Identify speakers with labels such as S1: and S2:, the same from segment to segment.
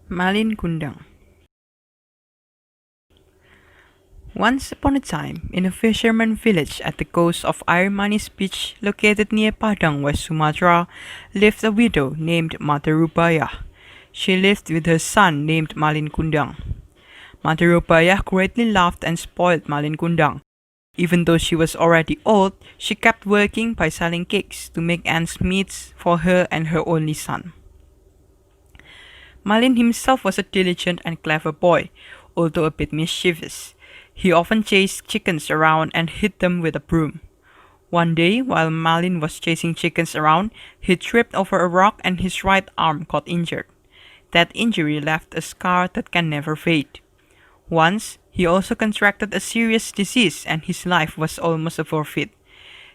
S1: Malin Kundang. Once upon a time, in a fisherman village at the coast of Air Manis Beach located near Padang, West Sumatra, lived a widow named Mother Rupaya. She lived with her son named Malin Kundang. Mother Rupaya greatly loved and spoiled Malin Kundang. Even though she was already old, she kept working by selling cakes to make ends meet for her and her only son. Malin himself was a diligent and clever boy, although a bit mischievous. He often chased chickens around and hit them with a broom. One day, while Malin was chasing chickens around, he tripped over a rock and his right arm got injured. That injury left a scar that can never fade. Once, he also contracted a serious disease and his life was almost a forfeit.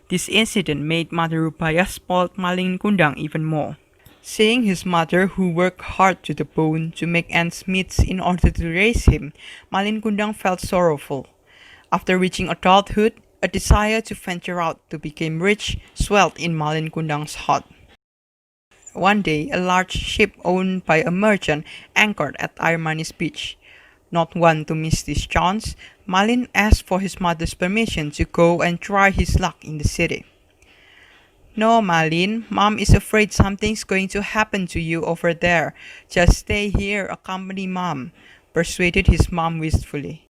S1: This incident made Mother Rupaya spoil Malin Kundang even more. Seeing his mother, who worked hard to the bone to make ends meet in order to raise him, Malin Kundang felt sorrowful. After reaching adulthood, a desire to venture out to become rich swelled in Malin Kundang's heart. One day, a large ship owned by a merchant anchored at Air Manis Beach. Not one to miss this chance, Malin asked for his mother's permission to go and try his luck in the city. "No, Malin, Mom is afraid something's going to happen to you over there. Just stay here, accompany Mom," persuaded his mom wistfully.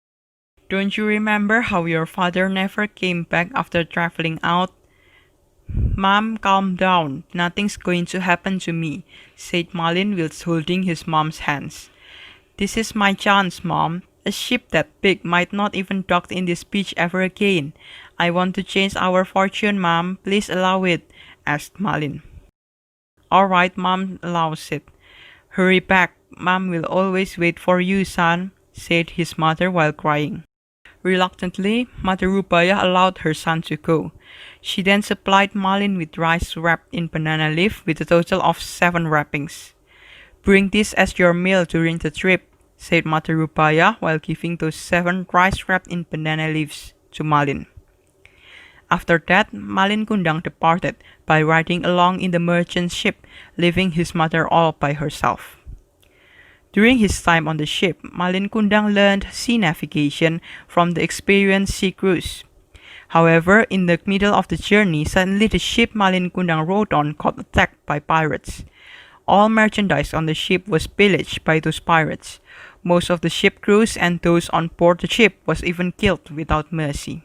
S1: "Don't you remember how your father never came back after traveling out?" "Mom, calm down. Nothing's going to happen to me," said Malin whilst holding his mom's hands. "This is my chance, Mom. A ship that big might not even dock in this beach ever again. I want to change our fortune, Mom. Please allow it," asked Malin. "All right, Mom allows it. Hurry back. Mom will always wait for you, son," said his mother while crying. Reluctantly, Mother Rupaya allowed her son to go. She then supplied Malin with rice wrapped in banana leaf with a total of 7 wrappings. "Bring this as your meal during the trip," said Mother Rupaya while giving those 7 rice wrapped in banana leaves to Malin. After that, Malin Kundang departed by riding along in the merchant ship, leaving his mother all by herself. During his time on the ship, Malin Kundang learned sea navigation from the experienced sea crews. However, in the middle of the journey, suddenly the ship Malin Kundang rode on got attacked by pirates. All merchandise on the ship was pillaged by those pirates. Most of the ship crews and those on board the ship was even killed without mercy.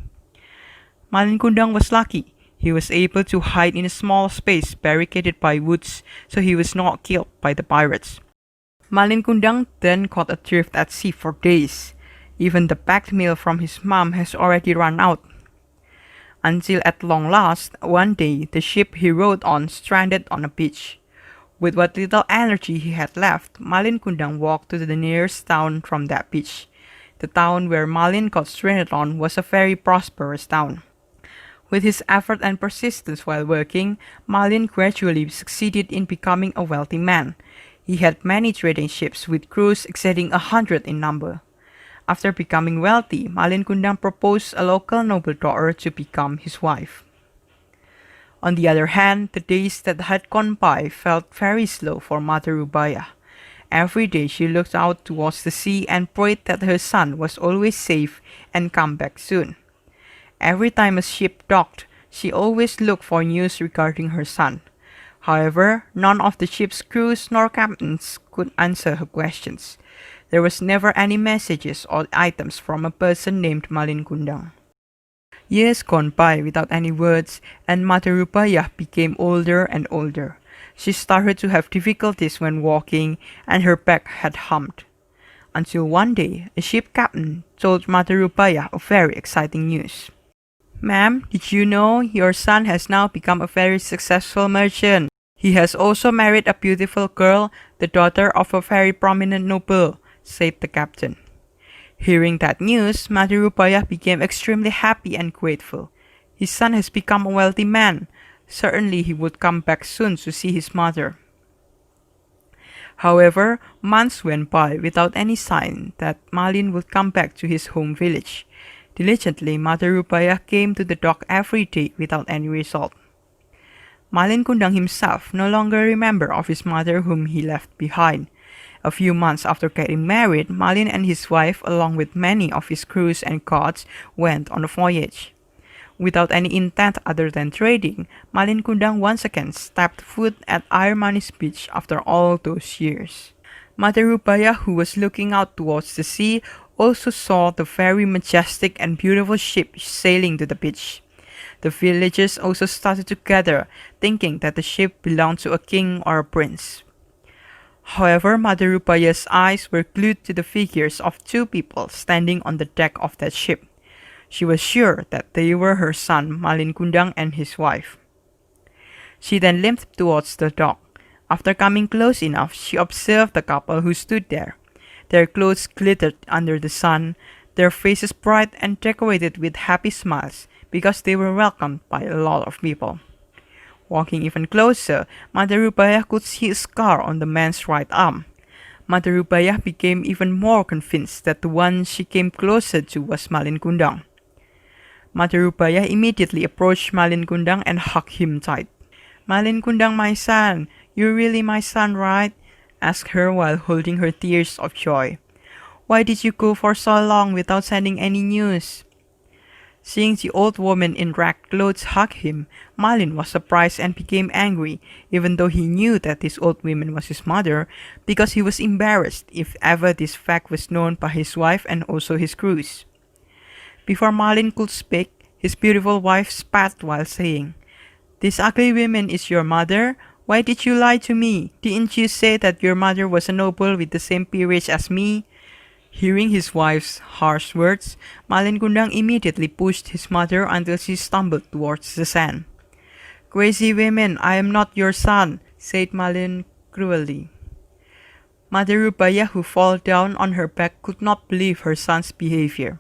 S1: Malin Kundang was lucky. He was able to hide in a small space barricaded by woods, so he was not killed by the pirates. Malin Kundang then caught adrift at sea for days. Even the packed meal from his mom has already run out. Until at long last, one day, the ship he rode on stranded on a beach. With what little energy he had left, Malin Kundang walked to the nearest town from that beach. The town where Malin got stranded on was a very prosperous town. With his effort and persistence while working, Malin gradually succeeded in becoming a wealthy man. He had many trading ships with crews exceeding 100 in number. After becoming wealthy, Malin Kundang proposed a local noble daughter to become his wife. On the other hand, the days that had gone by felt very slow for Mother Rupaya. Every day she looked out towards the sea and prayed that her son was always safe and come back soon. Every time a ship docked, she always looked for news regarding her son. However, none of the ship's crews nor captains could answer her questions. There was never any messages or items from a person named Malin Kundang. Years gone by without any words, and Mother Rupaya became older and older. She started to have difficulties when walking, and her back had humped. Until one day, a ship captain told Mother Rupaya a very exciting news. "Ma'am, did you know your son has now become a very successful merchant? He has also married a beautiful girl, the daughter of a very prominent noble," said the captain. Hearing that news, Mother Rupaya became extremely happy and grateful. His son has become a wealthy man. Certainly he would come back soon to see his mother. However, months went by without any sign that Malin would come back to his home village. Diligently, Mother Rupaya came to the dock every day without any result. Malin Kundang himself no longer remembered of his mother whom he left behind. A few months after getting married, Malin and his wife, along with many of his crews and gods, went on a voyage. Without any intent other than trading, Malin Kundang once again stepped foot at Air Manis Beach after all those years. Mother Rupaya, who was looking out towards the sea, also saw the very majestic and beautiful ship sailing to the beach. The villagers also started to gather, thinking that the ship belonged to a king or a prince. However, Mother Rupaya's eyes were glued to the figures of two people standing on the deck of that ship. She was sure that they were her son Malin Kundang and his wife. She then limped towards the dock. After coming close enough, she observed the couple who stood there. Their clothes glittered under the sun, their faces bright and decorated with happy smiles because they were welcomed by a lot of people. Walking even closer, Mother Rupaya could see a scar on the man's right arm. Mother Rupaya became even more convinced that the one she came closer to was Malin Kundang. Mother Rupaya immediately approached Malin Kundang and hugged him tight. "Malin Kundang, my son, you're really my son, right?" asked her while holding her tears of joy. "Why did you go for so long without sending any news?" Seeing the old woman in ragged clothes hug him, Malin was surprised and became angry, even though he knew that this old woman was his mother, because he was embarrassed if ever this fact was known by his wife and also his crews. Before Malin could speak, his beautiful wife spat while saying, "This ugly woman is your mother? Why did you lie to me? Didn't you say that your mother was a noble with the same peerage as me?" Hearing his wife's harsh words, Malin Kundang immediately pushed his mother until she stumbled towards the sand. "Crazy women, I am not your son," said Malin cruelly. Mother Rupaya, who fell down on her back, could not believe her son's behavior.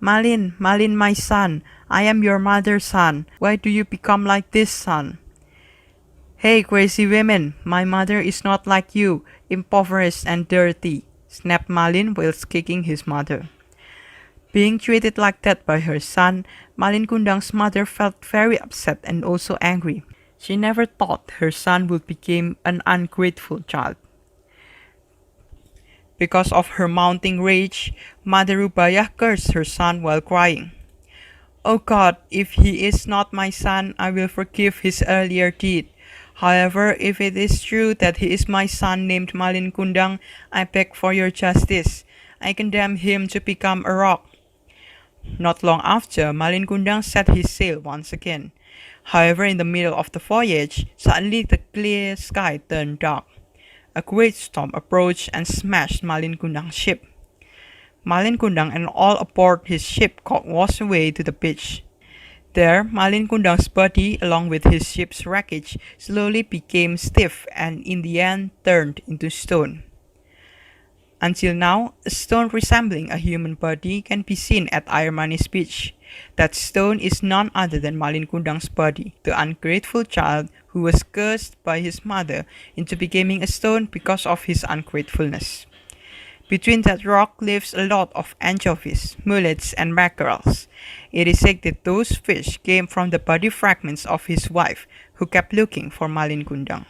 S1: "Malin, Malin, my son, I am your mother's son. Why do you become like this, son?" "Hey, crazy women, my mother is not like you, impoverished and dirty," snapped Malin whilst kicking his mother. Being treated like that by her son, Malin Kundang's mother felt very upset and also angry. She never thought her son would become an ungrateful child. Because of her mounting rage, Mother Rupaya cursed her son while crying. "Oh God, if he is not my son, I will forgive his earlier deed. However, if it is true that he is my son named Malin Kundang, I beg for your justice. I condemn him to become a rock." Not long after, Malin Kundang set his sail once again. However, in the middle of the voyage, suddenly the clear sky turned dark. A great storm approached and smashed Malin Kundang's ship. Malin Kundang and all aboard his ship got washed away to the beach. There, Malin Kundang's body, along with his ship's wreckage, slowly became stiff and in the end turned into stone. Until now, a stone resembling a human body can be seen at Air Manis Beach. That stone is none other than Malin Kundang's body, the ungrateful child who was cursed by his mother into becoming a stone because of his ungratefulness. Between that rock lives a lot of anchovies, mullets, and mackerels. It is said that those fish came from the body fragments of his wife, who kept looking for Malin Kundang.